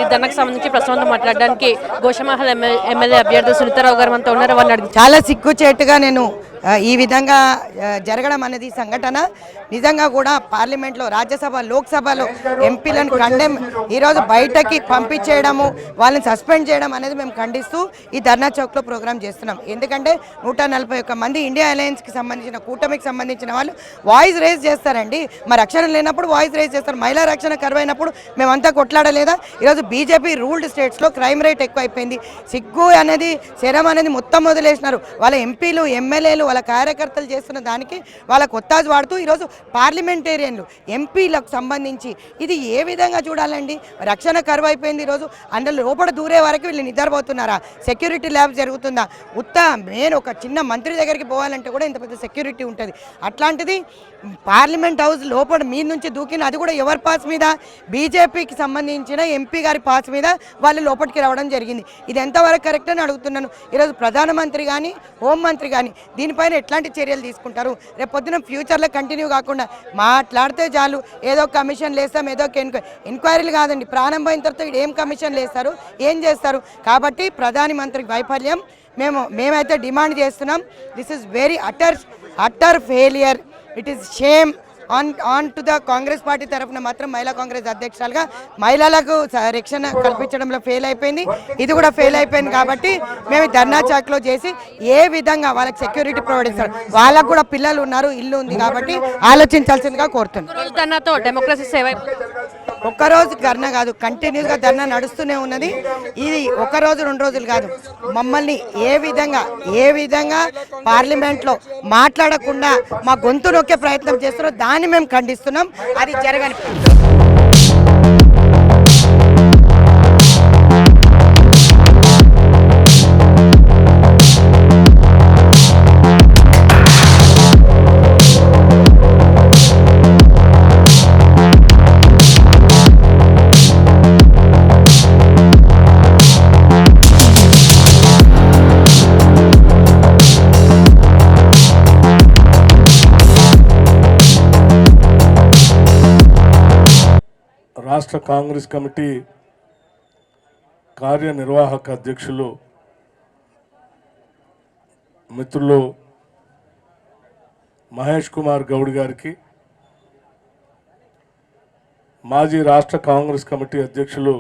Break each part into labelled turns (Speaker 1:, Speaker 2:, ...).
Speaker 1: ఈ ధర్నాకు సంబంధించి ప్రస్తుతం మాట్లాడడానికి గోషమహల్ ఎమ్మెల్యే అభ్యర్థి సునీతారావు గారు మనతో ఉన్నారు. వారిని అడిగి
Speaker 2: చాలా సిగ్గుచేటుగా నేను ఈ విధంగా జరగడం అనేది సంఘటన నిజంగా కూడా పార్లమెంట్లో రాజ్యసభ లోక్సభలో ఎంపీలను కండెమ్ ఈరోజు బయటకి పంపించేయడము వాళ్ళని సస్పెండ్ చేయడం అనేది మేము ఖండిస్తూ ఈ ధర్నా చౌక్లో ప్రోగ్రామ్ చేస్తున్నాం. ఎందుకంటే 141 మంది ఇండియా అలయన్స్కి సంబంధించిన కూటమికి సంబంధించిన వాళ్ళు వాయిస్ రేజ్ చేస్తారండి. మా రక్షణ లేనప్పుడు వాయిస్ రేజ్ చేస్తారు. మహిళా రక్షణ కరువైనప్పుడు మేమంతా కొట్లాడలేదా? ఈరోజు బీజేపీ రూల్డ్ స్టేట్స్లో క్రైమ్ రేట్ ఎక్కువైపోయింది. సిగ్గు అనేది శరం అనేది మొత్తం వదిలేసినారు. వాళ్ళ ఎంపీలు ఎమ్మెల్యేలు వాళ్ళ కార్యకర్తలు చేస్తున్న దానికి వాళ్ళకు ఒత్తాజు వాడుతూ ఈరోజు పార్లమెంటేరియన్లు ఎంపీలకు సంబంధించి ఇది ఏ విధంగా చూడాలండి? రక్షణ కరువు అయిపోయింది. ఈరోజు అందులో లోపల దూరే వరకు వీళ్ళు నిద్రపోతున్నారా? సెక్యూరిటీ ల్యాబ్ జరుగుతుందా? నేను ఒక చిన్న మంత్రి దగ్గరికి పోవాలంటే కూడా ఇంత పెద్ద సెక్యూరిటీ ఉంటుంది. అట్లాంటిది పార్లమెంట్ హౌస్ లోపల మీద నుంచి దూకిన, అది కూడా ఎవరి పాస్ మీద? బీజేపీకి సంబంధించిన ఎంపీ గారి పాస్ మీద వాళ్ళు లోపలికి రావడం జరిగింది. ఇది ఎంతవరకు కరెక్ట్ అని అడుగుతున్నాను. ఈరోజు ప్రధానమంత్రి కానీ హోంమంత్రి కానీ దీనిపైన ఎట్లాంటి చర్యలు తీసుకుంటారు? రేపు పొద్దున ఫ్యూచర్లో కంటిన్యూ కాకుండా మాట్లాడితే చాలు, ఏదో కమిషన్లు వేస్తాం, ఏదో ఎంక్వైరీలు కాదండి. ప్రాణం పోయిన తర్వాత ఏం కమిషన్లు వేస్తారు, ఏం చేస్తారు? కాబట్టి ప్రధాని మంత్రి వైఫల్యం మేమైతే డిమాండ్ చేస్తున్నాం. This is very utter failure. It is shame on to the Congress party తరఫున మాత్రం మహిళా కాంగ్రెస్ అధ్యక్షులుగా మహిళలకు రక్షణ కల్పించడంలో ఫెయిల్ అయిపోయింది. ఇది కూడా ఫెయిల్ అయిపోయింది. కాబట్టి మేము ధర్నా చాక్లో చేసి ఏ విధంగా వాళ్ళకి సెక్యూరిటీ ప్రొవైడ్ చేస్తారు. వాళ్ళకు కూడా పిల్లలు ఉన్నారు, ఇల్లు ఉంది. కాబట్టి ఆలోచించాల్సిందిగా కోరుతున్నాను.
Speaker 1: డెమోక్రసీ సేవ
Speaker 2: ఒక్కరోజు ధర్నా కాదు, కంటిన్యూస్గా ధర్నా నడుస్తూనే ఉన్నది. ఇది ఒకరోజు 2 రోజులు కాదు. మమ్మల్ని ఏ విధంగా పార్లమెంట్లో మాట్లాడకుండా మా గొంతు నొక్కే ప్రయత్నం చేస్తారో దాన్ని మేము ఖండిస్తున్నాం. అది జరగని
Speaker 3: రాష్ట్ర కాంగ్రెస్ కమిటీ కార్యనిర్వాహక అధ్యక్షులు మిత్రులు మహేష్ కుమార్ గౌడ్ గారికి, మాజీ రాష్ట్ర కాంగ్రెస్ కమిటీ అధ్యక్షులు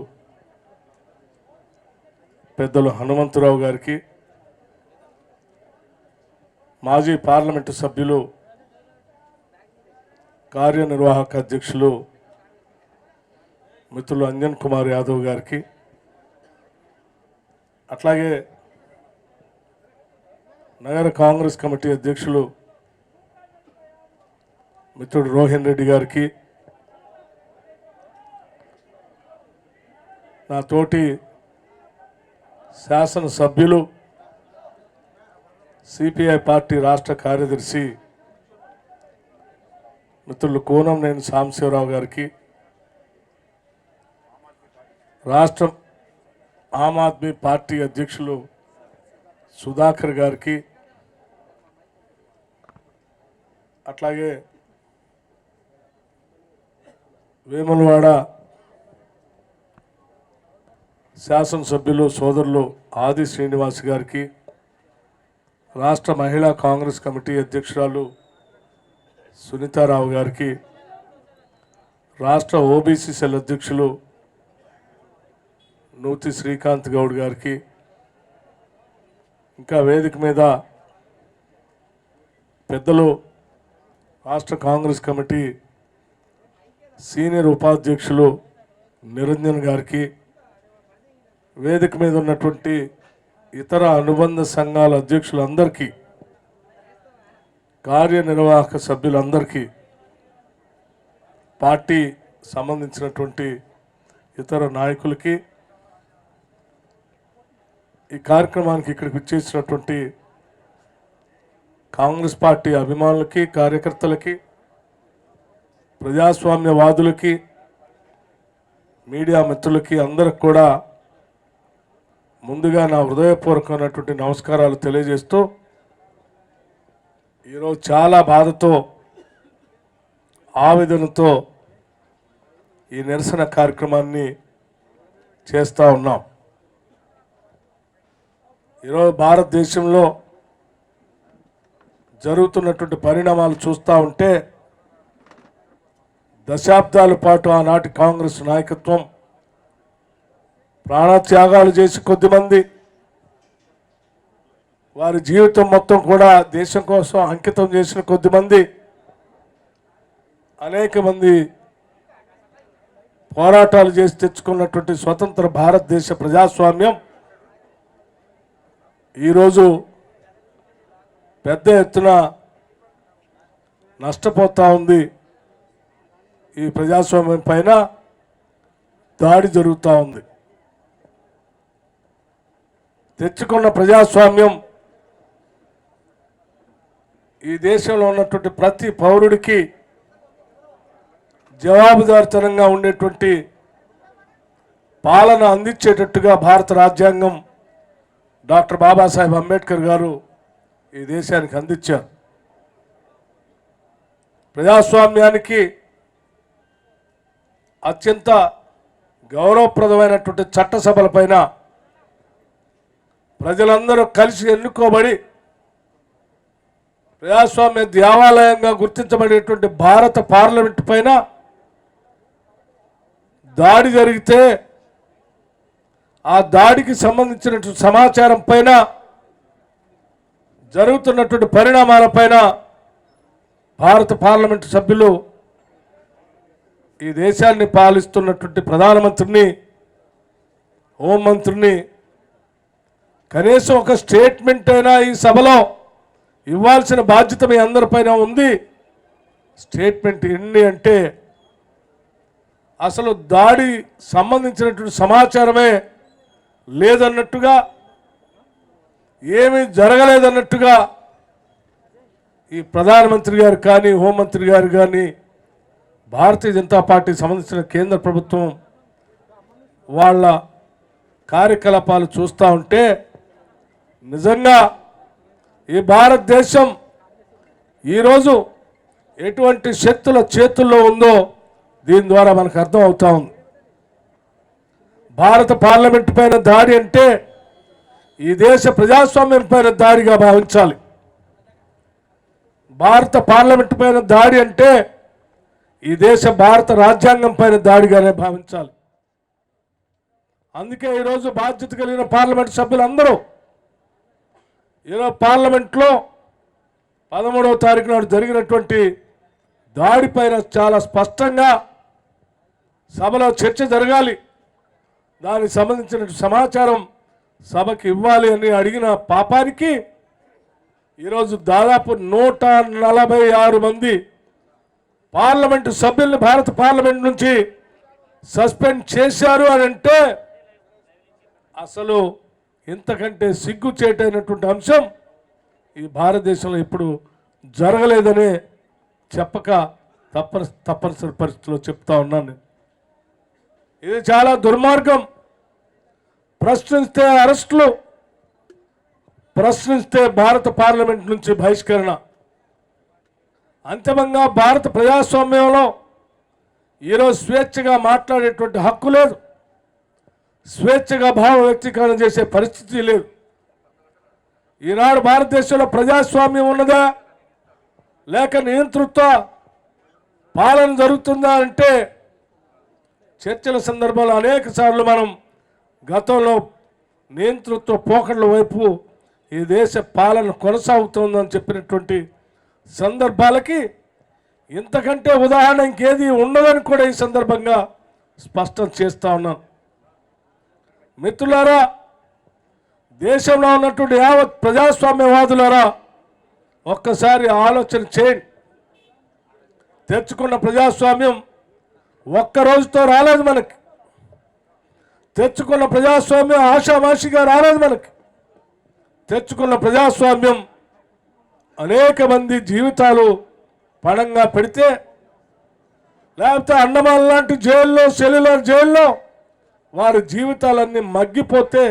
Speaker 3: పెద్దలు హనుమంతరావు గారికి, మాజీ పార్లమెంటు సభ్యులు కార్యనిర్వాహక అధ్యక్షులు మిత్రులు అంజన్ కుమార్ యాదవ్ గారికి, అట్లాగే నగర కాంగ్రెస్ కమిటీ అధ్యక్షులు మిత్రుడు రోహిన్ రెడ్డి గారికి, నా తోటి శాసనసభ్యులు సిపిఐ పార్టీ రాష్ట్ర కార్యదర్శి మిత్రులు కోనంనేని సాంబశివరావు గారికి, రాష్ట్ర ఆమ్ ఆద్మీ పార్టీ అధ్యక్షులు సుధాకర్ గారికి, అట్లాగే వేములవాడ శాసనసభ్యులు సోదరులు ఆది శ్రీనివాస్ గారికి, రాష్ట్ర మహిళా కాంగ్రెస్ కమిటీ అధ్యక్షురాలు సునీతారావు గారికి, రాష్ట్ర ఓబీసీ సెల్ అధ్యక్షులు నూతి శ్రీకాంత్ గౌడ్ గారికి, ఇంకా వేదిక మీద పెద్దలు రాష్ట్ర కాంగ్రెస్ కమిటీ సీనియర్ ఉపాధ్యక్షులు నిరంజన్ గారికి, వేదిక మీద ఉన్నటువంటి ఇతర అనుబంధ సంఘాల అధ్యక్షులందరికీ, కార్యనిర్వాహక సభ్యులందరికీ, పార్టీ సంబంధించినటువంటి ఇతర నాయకులకి, ఈ కార్యక్రమానికి ఇక్కడికి వచ్చేసినటువంటి కాంగ్రెస్ పార్టీ అభిమానులకి, కార్యకర్తలకి, ప్రజాస్వామ్యవాదులకి, మీడియా మిత్రులకి అందరికి కూడా ముందుగా నా హృదయపూర్వకమైనటువంటి నమస్కారాలు తెలియజేస్తూ, ఈరోజు చాలా బాధతో ఆవేదనతో ఈ నిరసన కార్యక్రమాన్ని చేస్తూ ఉన్నాం. ఈరోజు భారతదేశంలో జరుగుతున్నటువంటి పరిణామాలు చూస్తూ ఉంటే దశాబ్దాల పాటు ఆనాటి కాంగ్రెస్ నాయకత్వం ప్రాణత్యాగాలు చేసి కొద్దిమంది వారి జీవితం మొత్తం కూడా దేశం కోసం అంకితం చేసిన కొద్దిమంది అనేక మంది పోరాటాలు చేసి తెచ్చుకున్నటువంటి స్వతంత్ర భారతదేశ ప్రజాస్వామ్యం ఈరోజు పెద్ద ఎత్తున నష్టపోతూ ఉంది. ఈ ప్రజాస్వామ్యం పైన దాడి జరుగుతూ ఉంది. తెచ్చుకున్న ప్రజాస్వామ్యం ఈ దేశంలో ఉన్నటువంటి ప్రతి పౌరుడికి జవాబుదారితనంగా ఉండేటువంటి పాలన అందించేటట్టుగా భారత రాజ్యాంగం డాక్టర్ బాబాసాహెబ్ అంబేద్కర్ గారు ఈ దేశానికి అందించారు. ప్రజాస్వామ్యానికి అత్యంత గౌరవప్రదమైనటువంటి చట్టసభలపైన ప్రజలందరూ కలిసి ఎన్నుకోబడి ప్రజాస్వామ్య దేవాలయంగా గుర్తించబడేటువంటి భారత పార్లమెంటు పైన దాడి జరిగితే ఆ దాడికి సంబంధించినటువంటి సమాచారం పైన జరుగుతున్నటువంటి పరిణామాలపైన భారత పార్లమెంటు సభ్యులు ఈ దేశాన్ని పాలిస్తున్నటువంటి ప్రధానమంత్రిని, హోంమంత్రిని కనీసం ఒక స్టేట్మెంట్ అయినా ఈ సభలో ఇవ్వాల్సిన బాధ్యత మీ అందరిపైన ఉంది. స్టేట్మెంట్ ఎన్ని అంటే అసలు దాడి సంబంధించినటువంటి సమాచారమే లేదన్నట్టుగా, ఏమీ జరగలేదన్నట్టుగా ఈ ప్రధానమంత్రి గారు కానీ, హోంమంత్రి గారు కానీ, భారతీయ జనతా పార్టీకి సంబంధించిన కేంద్ర ప్రభుత్వం వాళ్ళ కార్యకలాపాలు చూస్తూ ఉంటే నిజంగా ఈ భారతదేశం ఈరోజు ఎటువంటి శక్తుల చేతుల్లో ఉందో దీని ద్వారా మనకు అర్థం అవుతా ఉంది. భారత పార్లమెంట్ పైన దాడి అంటే ఈ దేశ ప్రజాస్వామ్యం పైన దాడిగా భావించాలి. భారత పార్లమెంట్ పైన దాడి అంటే ఈ దేశ భారత రాజ్యాంగం పైన దాడిగానే భావించాలి. అందుకే ఈరోజు బాధ్యత కలిగిన పార్లమెంట్ సభ్యులందరూ ఈరోజు పార్లమెంట్లో 13వ తారీఖు నాడు జరిగినటువంటి దాడిపైన చాలా స్పష్టంగా సభలో చర్చ జరగాలి, దానికి సంబంధించిన సమాచారం సభకి ఇవ్వాలి అని అడిగిన పాపానికి ఈరోజు దాదాపు 146 మంది పార్లమెంటు సభ్యుల్ని భారత పార్లమెంట్ నుంచి సస్పెండ్ చేశారు అని అంటే అసలు ఇంతకంటే సిగ్గుచేటైనటువంటి అంశం ఈ భారతదేశంలో ఇప్పుడు జరగలేదనే చెప్పక తప్పనిసరి పరిస్థితిలో చెప్తా ఉన్నాను నేను. ఇది చాలా దుర్మార్గం. ప్రశ్నిస్తే అరెస్టులు, ప్రశ్నిస్తే భారత పార్లమెంట్ నుంచి బహిష్కరణ. అంతిమంగా భారత ప్రజాస్వామ్యంలో ఈరోజు స్వేచ్ఛగా మాట్లాడేటువంటి హక్కు లేదు, స్వేచ్ఛగా భావ వ్యక్తీకరణ చేసే పరిస్థితి లేదు. ఈనాడు భారతదేశంలో ప్రజాస్వామ్యం ఉన్నదా లేక నియంతృత్వ పాలన జరుగుతుందా అంటే చర్చల సందర్భంలో అనేక సార్లు మనం గతంలో నియంతృత్వ పోకడల వైపు ఈ దేశ పాలన కొనసాగుతుందని చెప్పినటువంటి సందర్భాలకి ఇంతకంటే ఉదాహరణ ఇంకేది ఉండదని కూడా ఈ సందర్భంగా స్పష్టం చేస్తా ఉన్నాను. మిత్రులారా, దేశంలో ఉన్నటువంటి యావత్ ప్రజాస్వామ్యవాదులారా ఒక్కసారి ఆలోచన చేయండి. తెచ్చుకున్న ప్రజాస్వామ్యం ఒక్క రోజుతో రాలేదు మనకి. తెచ్చుకున్న ప్రజాస్వామ్యం ఆషామాషిగా రాలేదు మనకి. తెచ్చుకున్న ప్రజాస్వామ్యం అనేక మంది జీవితాలు పణంగా పెడితే, లేకపోతే అండమాన్ లాంటి జైల్లో, సెల్యులర్ జైల్లో వారి జీవితాలన్నీ మగ్గిపోతే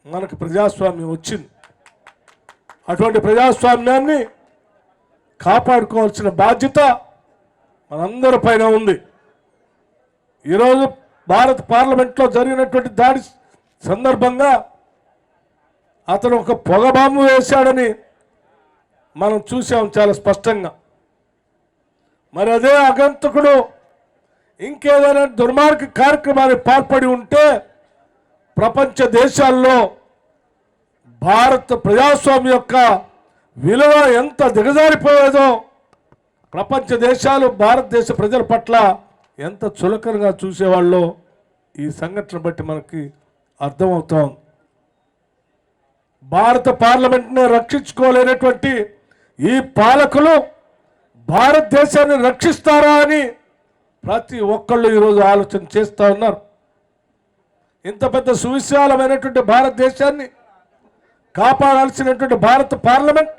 Speaker 3: మనకు ప్రజాస్వామ్యం వచ్చింది. అటువంటి ప్రజాస్వామ్యాన్ని కాపాడుకోవాల్సిన బాధ్యత మనందరి పైన ఉంది. ఈరోజు భారత పార్లమెంట్లో జరిగినటువంటి దాడి సందర్భంగా అతను ఒక పొగ బాంబు వేశాడని మనం చూసాం చాలా స్పష్టంగా. మరి అదే అగంతకుడు ఇంకేదైనా దుర్మార్గ కార్యక్రమానికి పాల్పడి ఉంటే ప్రపంచ దేశాల్లో భారత ప్రజాస్వామ్యం యొక్క విలువ ఎంత దిగజారిపోయేదో ప్రపంచ దేశాలు భారతదేశ ప్రజల పట్ల ఎంత చులకనగా చూసేవాళ్ళో ఈ సంఘటన బట్టి మనకి అర్థమవుతాం. భారత పార్లమెంట్ని రక్షించుకోలేనటువంటి ఈ పాలకులు భారతదేశాన్ని రక్షిస్తారా అని ప్రతి ఒక్కళ్ళు ఈరోజు ఆలోచన చేస్తూ ఉన్నారు. ఇంత పెద్ద సువిశాలమైనటువంటి భారతదేశాన్ని కాపాడాల్సినటువంటి భారత పార్లమెంట్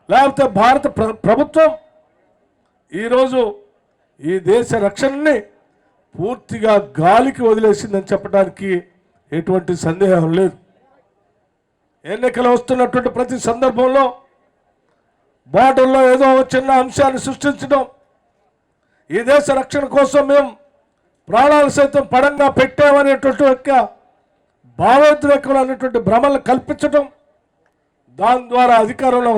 Speaker 3: లేకపోతే భారత ప్రభుత్వం ఈరోజు ఈ దేశ రక్షణని పూర్తిగా గాలికి వదిలేసిందని చెప్పడానికి ఎటువంటి సందేహం లేదు. ఎన్నికలు వస్తున్నటువంటి ప్రతి సందర్భంలో బార్డర్లో ఏదో చిన్న అంశాన్ని సృష్టించడం, ఈ దేశ రక్షణ కోసం మేము ప్రాణాలు సైతం పడంగా పెట్టామనేటువంటి యొక్క భావోద్రేకం అనేటువంటి భ్రమలు కల్పించడం, దాని ద్వారా అధికారంలో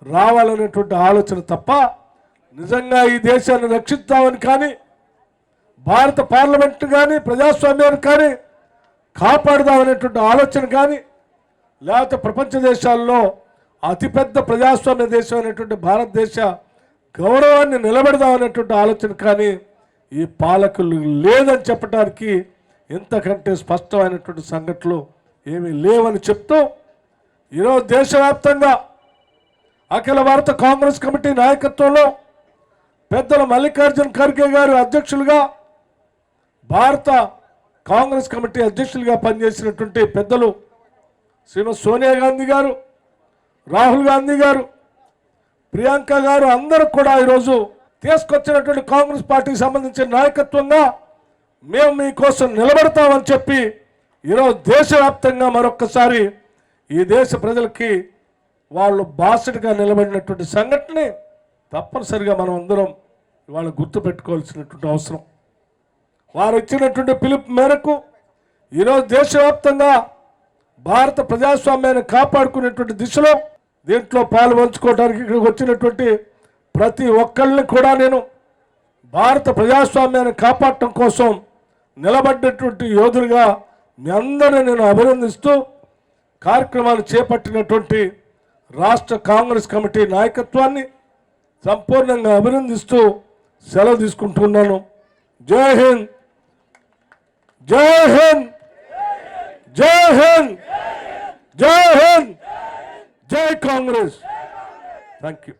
Speaker 3: రావాలనేటువంటి ఆలోచన తప్ప నిజంగా ఈ దేశాన్ని రక్షిద్దామని కానీ భారత పార్లమెంట్ కానీ ప్రజాస్వామ్యాన్ని కానీ కాపాడుదామనేటువంటి ఆలోచన కానీ లేకపోతే ప్రపంచ దేశాల్లో అతిపెద్ద ప్రజాస్వామ్య దేశం అనేటువంటి భారతదేశ గౌరవాన్ని నిలబెడదామనేటువంటి ఆలోచన కానీ ఈ పాలకులు లేదని చెప్పడానికి ఇంతకంటే స్పష్టమైనటువంటి సంఘటనలు ఏమీ లేవని చెప్తూ ఈరోజు దేశవ్యాప్తంగా అఖిల భారత కాంగ్రెస్ కమిటీ నాయకత్వంలో పెద్దలు మల్లికార్జున్ ఖర్గే గారు అధ్యక్షులుగా, భారత కాంగ్రెస్ కమిటీ అధ్యక్షులుగా పనిచేసినటువంటి పెద్దలు శ్రీమతి సోనియా గాంధీ గారు, రాహుల్ గాంధీ గారు, ప్రియాంక గారు అందరూ కూడా ఈరోజు తీసుకొచ్చినటువంటి కాంగ్రెస్ పార్టీకి సంబంధించిన నాయకత్వంగా మేము మీకోసం నిలబడతామని చెప్పి ఈరోజు దేశవ్యాప్తంగా మరొక్కసారి ఈ దేశ ప్రజలకి వాళ్ళు బాసటగా నిలబడినటువంటి సంఘటనని తప్పనిసరిగా మనం అందరం ఇవాళ గుర్తుపెట్టుకోవాల్సినటువంటి అవసరం. వారు ఇచ్చినటువంటి పిలుపు మేరకు ఈరోజు దేశవ్యాప్తంగా భారత ప్రజాస్వామ్యాన్ని కాపాడుకునేటువంటి దిశలో దీంట్లో పాల్పంచుకోవడానికి ఇక్కడికి వచ్చినటువంటి ప్రతి ఒక్కళ్ళని కూడా నేను భారత ప్రజాస్వామ్యాన్ని కాపాడటం కోసం నిలబడ్డటువంటి యోధులుగా మీ అందరినీ నేను అభినందిస్తూ కార్యక్రమాలు చేపట్టినటువంటి రాష్ట్ర కాంగ్రెస్ కమిటీ నాయకత్వాన్ని సంపూర్ణంగా అభినందిస్తూ సెలవు తీసుకుంటున్నాను. జై హింద్, జై హింద్, జై హింద్, జై హింద్, జై కాంగ్రెస్. Thank you.